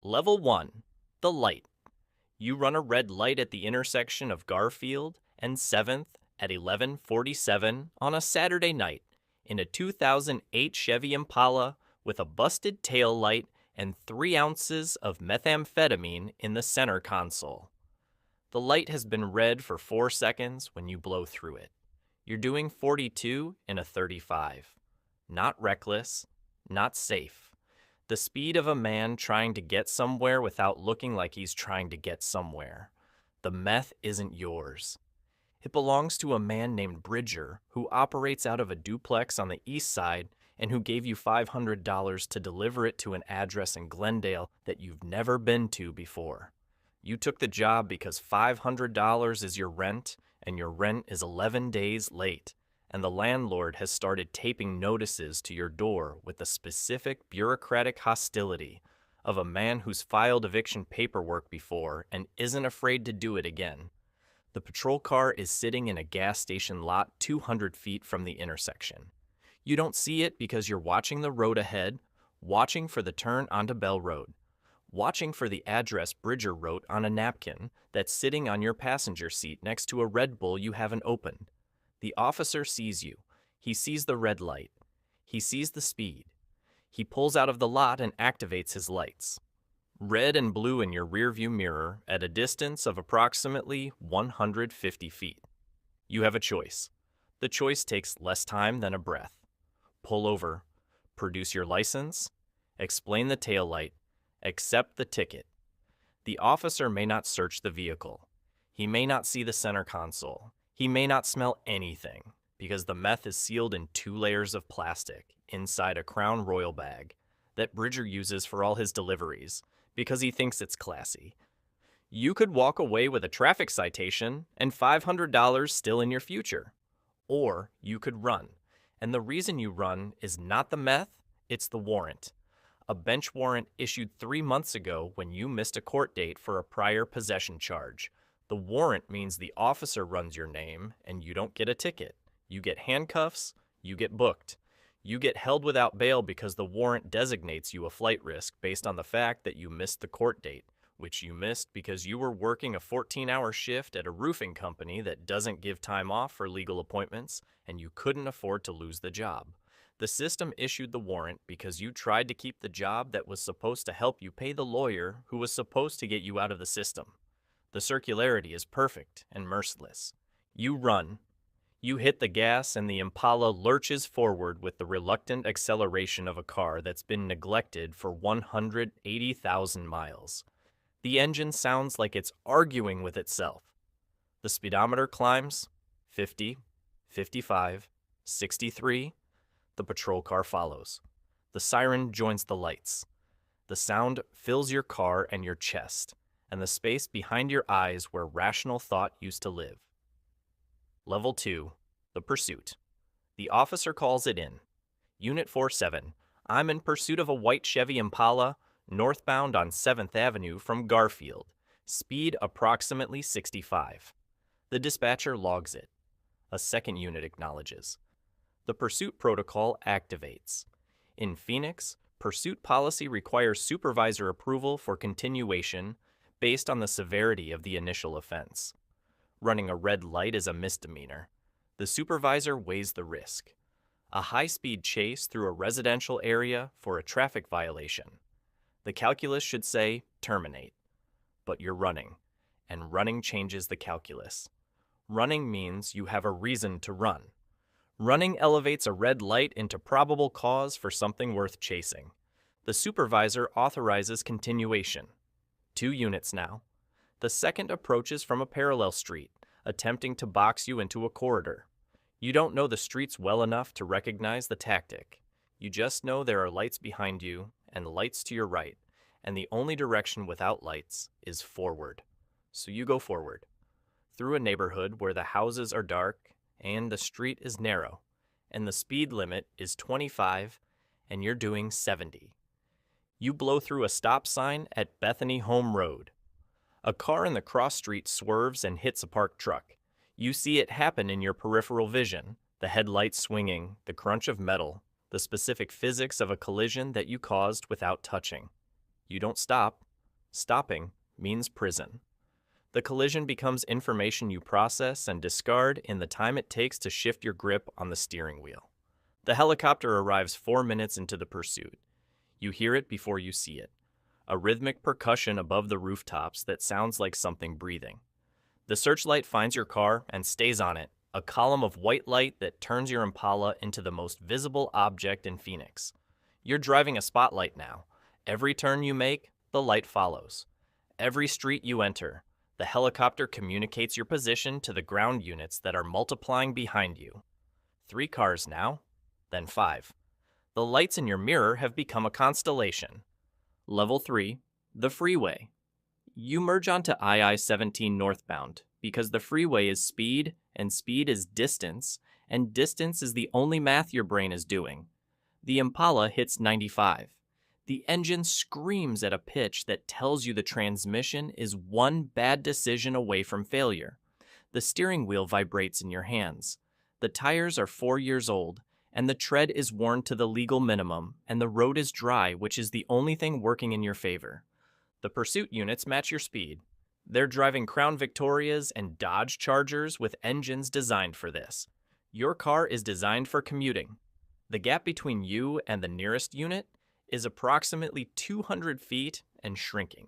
Level 1. The light. You run a red light at the intersection of Garfield and 7th at 11:47 on a Saturday night in a 2008 Chevy Impala with a busted tail light and 3 ounces of methamphetamine in the center console. The light has been red for 4 seconds when you blow through it. You're doing 42 in a 35. Not reckless, not safe. The speed of a man trying to get somewhere without looking like he's trying to get somewhere. The meth isn't yours. It belongs to a man named Bridger who operates out of a duplex on the east side and who gave you $500 to deliver it to an address in Glendale that you've never been to before. You took the job because $500 is your rent and your rent is 11 days late, and the landlord has started taping notices to your door with the specific bureaucratic hostility of a man who's filed eviction paperwork before and isn't afraid to do it again. The patrol car is sitting in a gas station lot 200 feet from the intersection. You don't see it because you're watching the road ahead, watching for the turn onto Bell Road, watching for the address Bridger wrote on a napkin that's sitting on your passenger seat next to a Red Bull you haven't opened. The officer sees you. He sees the red light. He sees the speed. He pulls out of the lot and activates his lights. Red and blue in your rearview mirror at a distance of approximately 150 feet. You have a choice. The choice takes less time than a breath. Pull over, produce your license, explain the taillight, accept the ticket. The officer may not search the vehicle. He may not see the center console. He may not smell anything because the meth is sealed in 2 layers of plastic inside a Crown Royal bag that Bridger uses for all his deliveries because he thinks it's classy. You could walk away with a traffic citation and $500 still in your future. Or you could run. And the reason you run is not the meth, it's the warrant. A bench warrant issued 3 months ago when you missed a court date for a prior possession charge. The warrant means the officer runs your name and you don't get a ticket. You get handcuffs, you get booked. You get held without bail because the warrant designates you a flight risk based on the fact that you missed the court date, which you missed because you were working a 14-hour shift at a roofing company that doesn't give time off for legal appointments, and you couldn't afford to lose the job. The system issued the warrant because you tried to keep the job that was supposed to help you pay the lawyer who was supposed to get you out of the system. The circularity is perfect and merciless. You run. You hit the gas and the Impala lurches forward with the reluctant acceleration of a car that's been neglected for 180,000 miles. The engine sounds like it's arguing with itself. The speedometer climbs 50, 55, 63. The patrol car follows. The siren joins the lights. The sound fills your car and your chest, and the space behind your eyes where rational thought used to live. Level 2. The pursuit. The officer calls it in. Unit 47. I'm in pursuit of a white Chevy Impala, northbound on 7th Avenue from Garfield. Speed approximately 65. The dispatcher logs it. A second unit acknowledges. The pursuit protocol activates. In Phoenix, pursuit policy requires supervisor approval for continuation based on the severity of the initial offense. Running a red light is a misdemeanor. The supervisor weighs the risk. A high-speed chase through a residential area for a traffic violation. The calculus should say terminate. But you're running, and running changes the calculus. Running means you have a reason to run. Running elevates a red light into probable cause for something worth chasing. The supervisor authorizes continuation. 2 units now. The second approaches from a parallel street, attempting to box you into a corridor. You don't know the streets well enough to recognize the tactic. You just know there are lights behind you and lights to your right, and the only direction without lights is forward. So you go forward, through a neighborhood where the houses are dark and the street is narrow, and the speed limit is 25, and you're doing 70. You blow through a stop sign at Bethany Home Road. A car in the cross street swerves and hits a parked truck. You see it happen in your peripheral vision, the headlights swinging, the crunch of metal, the specific physics of a collision that you caused without touching. You don't stop. Stopping means prison. The collision becomes information you process and discard in the time it takes to shift your grip on the steering wheel. The helicopter arrives 4 minutes into the pursuit. You hear it before you see it. A rhythmic percussion above the rooftops that sounds like something breathing. The searchlight finds your car and stays on it, a column of white light that turns your Impala into the most visible object in Phoenix. You're driving a spotlight now. Every turn you make, the light follows. Every street you enter, the helicopter communicates your position to the ground units that are multiplying behind you. 3 cars now, then 5. The lights in your mirror have become a constellation. Level 3, the freeway. You merge onto II-17 northbound because the freeway is speed and speed is distance, and distance is the only math your brain is doing. The Impala hits 95. The engine screams at a pitch that tells you the transmission is one bad decision away from failure. The steering wheel vibrates in your hands. The tires are 4 years old, and the tread is worn to the legal minimum, and the road is dry, which is the only thing working in your favor. The pursuit units match your speed. They're driving Crown Victorias and Dodge Chargers with engines designed for this. Your car is designed for commuting. The gap between you and the nearest unit is approximately 200 feet and shrinking.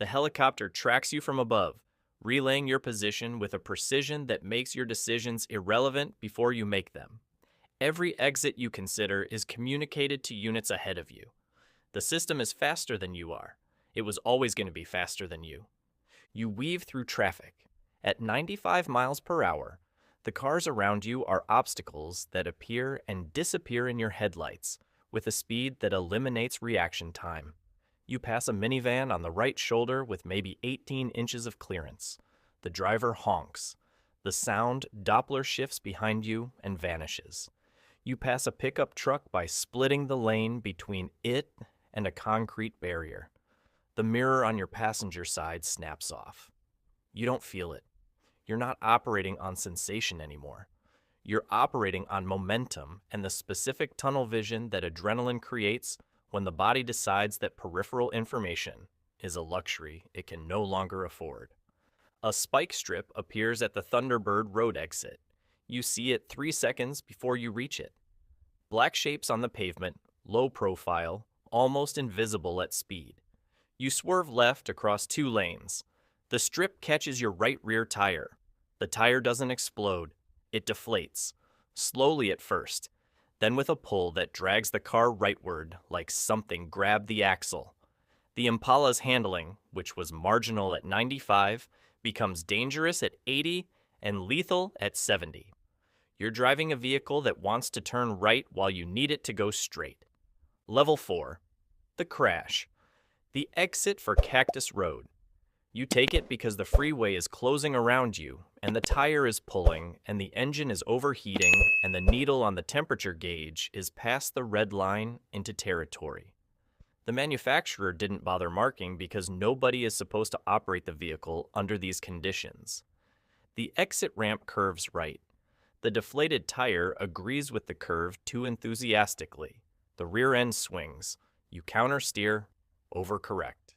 The helicopter tracks you from above, relaying your position with a precision that makes your decisions irrelevant before you make them. Every exit you consider is communicated to units ahead of you. The system is faster than you are. It was always going to be faster than you. You weave through traffic. At 95 miles per hour, the cars around you are obstacles that appear and disappear in your headlights with a speed that eliminates reaction time. You pass a minivan on the right shoulder with maybe 18 inches of clearance. The driver honks. The sound Doppler shifts behind you and vanishes. You pass a pickup truck by splitting the lane between it and a concrete barrier. The mirror on your passenger side snaps off. You don't feel it. You're not operating on sensation anymore. You're operating on momentum and the specific tunnel vision that adrenaline creates when the body decides that peripheral information is a luxury it can no longer afford. A spike strip appears at the Thunderbird Road exit. You see it 3 seconds before you reach it. Black shapes on the pavement, low profile, almost invisible at speed. You swerve left across 2 lanes. The strip catches your right rear tire. The tire doesn't explode. It deflates, slowly at first, then with a pull that drags the car rightward like something grabbed the axle. The Impala's handling, which was marginal at 95, becomes dangerous at 80 and lethal at 70. You're driving a vehicle that wants to turn right while you need it to go straight. Level 4, the crash. The exit for Cactus Road. You take it because the freeway is closing around you, and the tire is pulling, and the engine is overheating, and the needle on the temperature gauge is past the red line into territory. The manufacturer didn't bother marking because nobody is supposed to operate the vehicle under these conditions. The exit ramp curves right. The deflated tire agrees with the curve too enthusiastically. The rear end swings. You countersteer, overcorrect.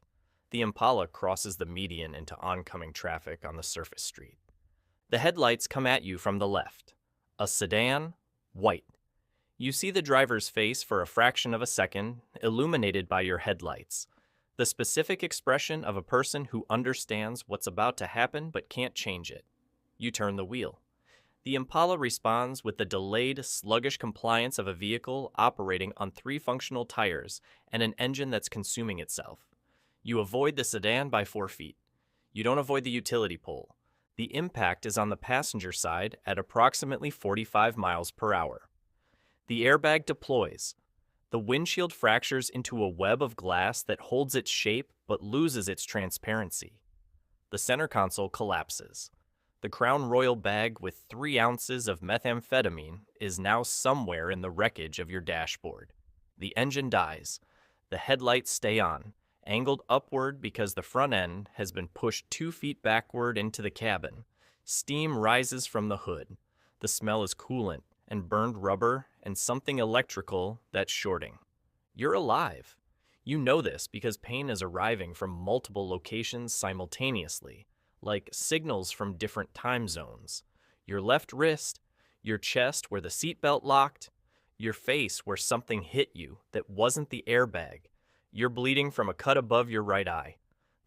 The Impala crosses the median into oncoming traffic on the surface street. The headlights come at you from the left. A sedan, white. You see the driver's face for a fraction of a second, illuminated by your headlights. The specific expression of a person who understands what's about to happen but can't change it. You turn the wheel. The Impala responds with the delayed, sluggish compliance of a vehicle operating on 3 functional tires and an engine that's consuming itself. You avoid the sedan by 4 feet. You don't avoid the utility pole. The impact is on the passenger side at approximately 45 miles per hour. The airbag deploys. The windshield fractures into a web of glass that holds its shape but loses its transparency. The center console collapses. The Crown Royal bag with 3 ounces of methamphetamine is now somewhere in the wreckage of your dashboard. The engine dies. The headlights stay on, angled upward because the front end has been pushed 2 feet backward into the cabin. Steam rises from the hood. The smell is coolant and burned rubber and something electrical that's shorting. You're alive. You know this because pain is arriving from multiple locations simultaneously, like signals from different time zones. Your left wrist, your chest where the seatbelt locked, your face where something hit you that wasn't the airbag. You're bleeding from a cut above your right eye.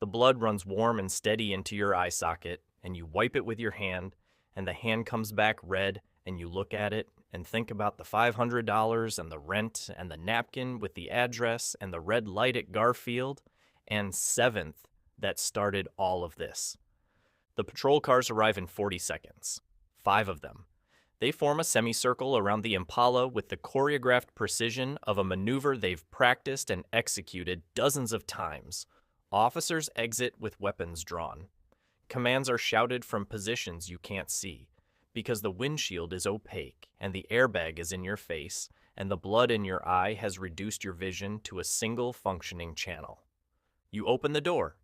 The blood runs warm and steady into your eye socket, and you wipe it with your hand, and the hand comes back red, and you look at it and think about the $500 and the rent and the napkin with the address and the red light at Garfield, and 7th that started all of this. The patrol cars arrive in 40 seconds. 5 of them. They form a semicircle around the Impala with the choreographed precision of a maneuver they've practiced and executed dozens of times. Officers exit with weapons drawn. Commands are shouted from positions you can't see, because the windshield is opaque and the airbag is in your face and the blood in your eye has reduced your vision to a single functioning channel. You open the door.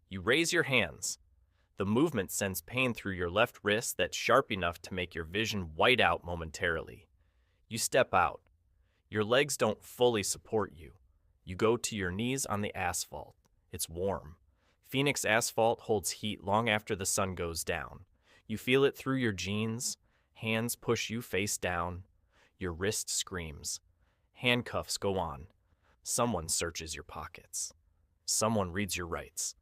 You raise your hands. The movement sends pain through your left wrist that's sharp enough to make your vision white out momentarily. You step out. Your legs don't fully support you. You go to your knees on the asphalt. It's warm. Phoenix asphalt holds heat long after the sun goes down. You feel it through your jeans. Hands push you face down. Your wrist screams. Handcuffs go on. Someone searches your pockets. Someone reads your rights.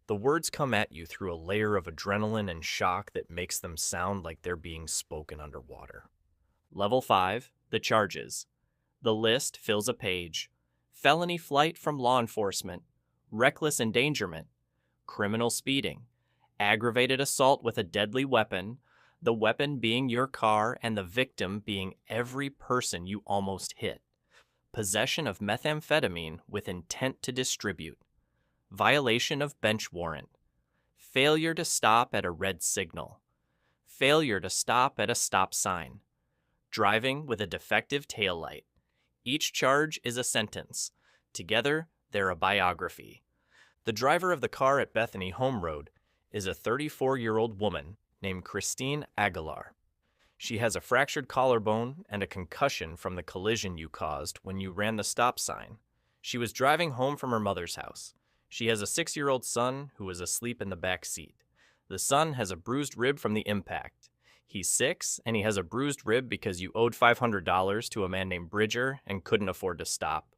The words come at you through a layer of adrenaline and shock that makes them sound like they're being spoken underwater. Level 5, the charges. The list fills a page. Felony flight from law enforcement, reckless endangerment, criminal speeding, aggravated assault with a deadly weapon, the weapon being your car and the victim being every person you almost hit, possession of methamphetamine with intent to distribute, violation of bench warrant, failure to stop at a red signal, failure to stop at a stop sign, driving with a defective taillight. Each charge is a sentence. Together, they're a biography. The driver of the car at Bethany Home Road is a 34-year-old woman named Christine Aguilar. She has a fractured collarbone and a concussion from the collision you caused when you ran the stop sign. She was driving home from her mother's house. She has a 6-year-old son who is asleep in the back seat. The son has a bruised rib from the impact. He's 6, and he has a bruised rib because you owed $500 to a man named Bridger and couldn't afford to stop.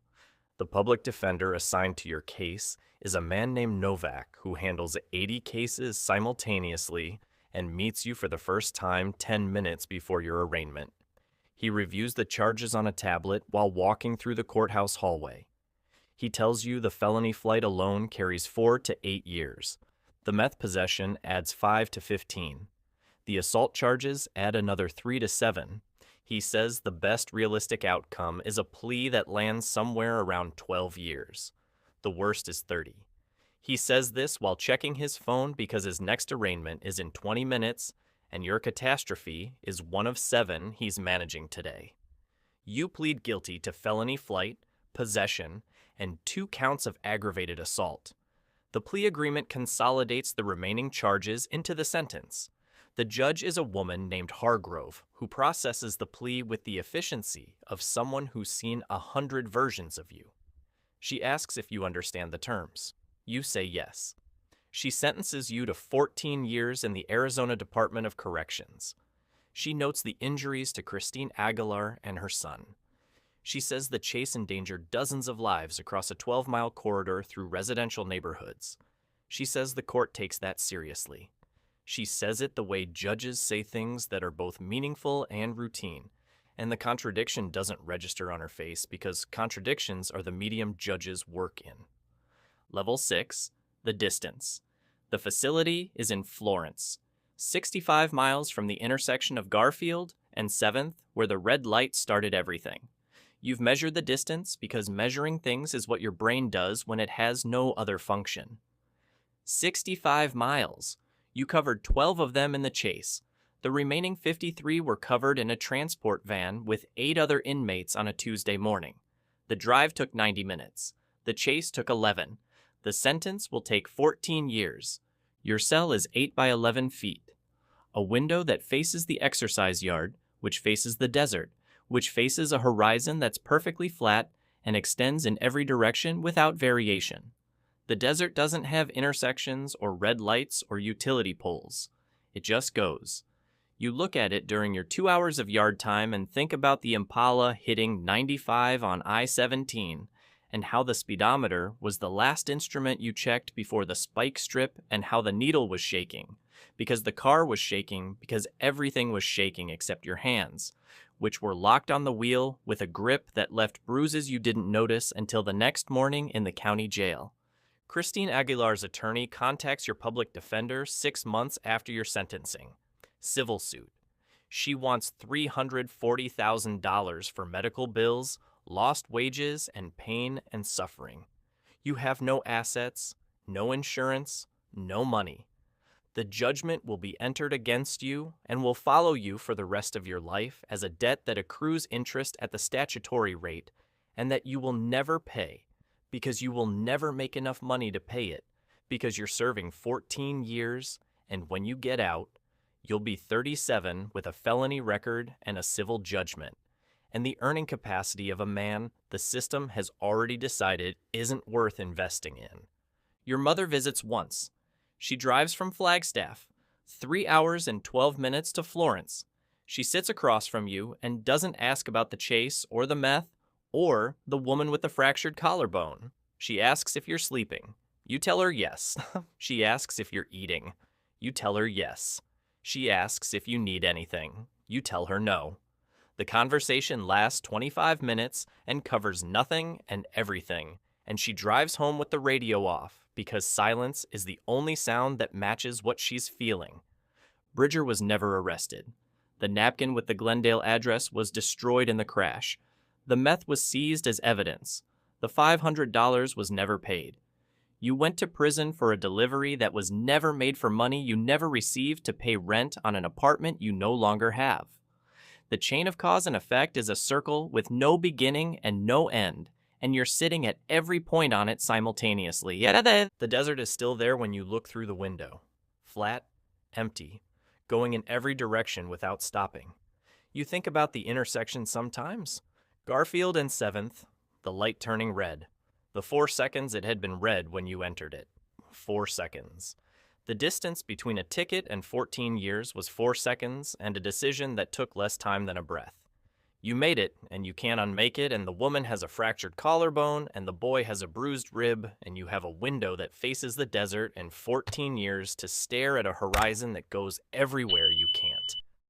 The public defender assigned to your case is a man named Novak who handles 80 cases simultaneously and meets you for the first time 10 minutes before your arraignment. He reviews the charges on a tablet while walking through the courthouse hallway. He tells you the felony flight alone carries 4 to 8 years. The meth possession adds 5 to 15. The assault charges add another 3 to 7. He says the best realistic outcome is a plea that lands somewhere around 12 years. The worst is 30. He says this while checking his phone because his next arraignment is in 20 minutes and your catastrophe is one of 7 he's managing today. You plead guilty to felony flight, possession, and 2 counts of aggravated assault. The plea agreement consolidates the remaining charges into the sentence. The judge is a woman named Hargrove who processes the plea with the efficiency of someone who's seen 100 versions of you. She asks if you understand the terms. You say yes. She sentences you to 14 years in the Arizona Department of Corrections. She notes the injuries to Christine Aguilar and her son. She says the chase endangered dozens of lives across a 12-mile corridor through residential neighborhoods. She says the court takes that seriously. She says it the way judges say things that are both meaningful and routine, and the contradiction doesn't register on her face because contradictions are the medium judges work in. Level 6, the distance. The facility is in Florence, 65 miles from the intersection of Garfield and 7th, where the red light started everything. You've measured the distance because measuring things is what your brain does when it has no other function. 65 miles. You covered 12 of them in the chase. The remaining 53 were covered in a transport van with 8 other inmates on a Tuesday morning. The drive took 90 minutes. The chase took 11. The sentence will take 14 years. Your cell is 8 by 11 feet. A window that faces the exercise yard, which faces the desert, which faces a horizon that's perfectly flat, and extends in every direction without variation. The desert doesn't have intersections or red lights or utility poles. It just goes. You look at it during your 2 hours of yard time and think about the Impala hitting 95 on I-17 and how the speedometer was the last instrument you checked before the spike strip and how the needle was shaking, because the car was shaking because everything was shaking except your hands, which were locked on the wheel with a grip that left bruises you didn't notice until the next morning in the county jail. Christine Aguilar's attorney contacts your public defender 6 months after your sentencing. Civil suit. She wants $340,000 for medical bills, lost wages, and pain and suffering. You have no assets, no insurance, no money. The judgment will be entered against you and will follow you for the rest of your life as a debt that accrues interest at the statutory rate and that you will never pay because you will never make enough money to pay it because you're serving 14 years and when you get out, you'll be 37 with a felony record and a civil judgment, and the earning capacity of a man the system has already decided isn't worth investing in. Your mother visits once. She drives from Flagstaff, 3 hours and 12 minutes to Florence. She sits across from you and doesn't ask about the chase or the meth or the woman with the fractured collarbone. She asks if you're sleeping. You tell her yes. She asks if you're eating. You tell her yes. She asks if you need anything. You tell her no. The conversation lasts 25 minutes and covers nothing and everything, and she drives home with the radio off because silence is the only sound that matches what she's feeling. Bridger was never arrested. The napkin with the Glendale address was destroyed in the crash. The meth was seized as evidence. The $500 was never paid. You went to prison for a delivery that was never made for money you never received to pay rent on an apartment you no longer have. The chain of cause and effect is a circle with no beginning and no end, and you're sitting at every point on it simultaneously. The desert is still there when you look through the window. Flat, empty, going in every direction without stopping. You think about the intersection sometimes. Garfield and 7th, the light turning red. The 4 seconds it had been red when you entered it. 4 seconds. The distance between a ticket and 14 years was 4 seconds and a decision that took less time than a breath. You made it, and you can't unmake it, and the woman has a fractured collarbone, and the boy has a bruised rib, and you have a window that faces the desert and 14 years to stare at a horizon that goes everywhere you can't.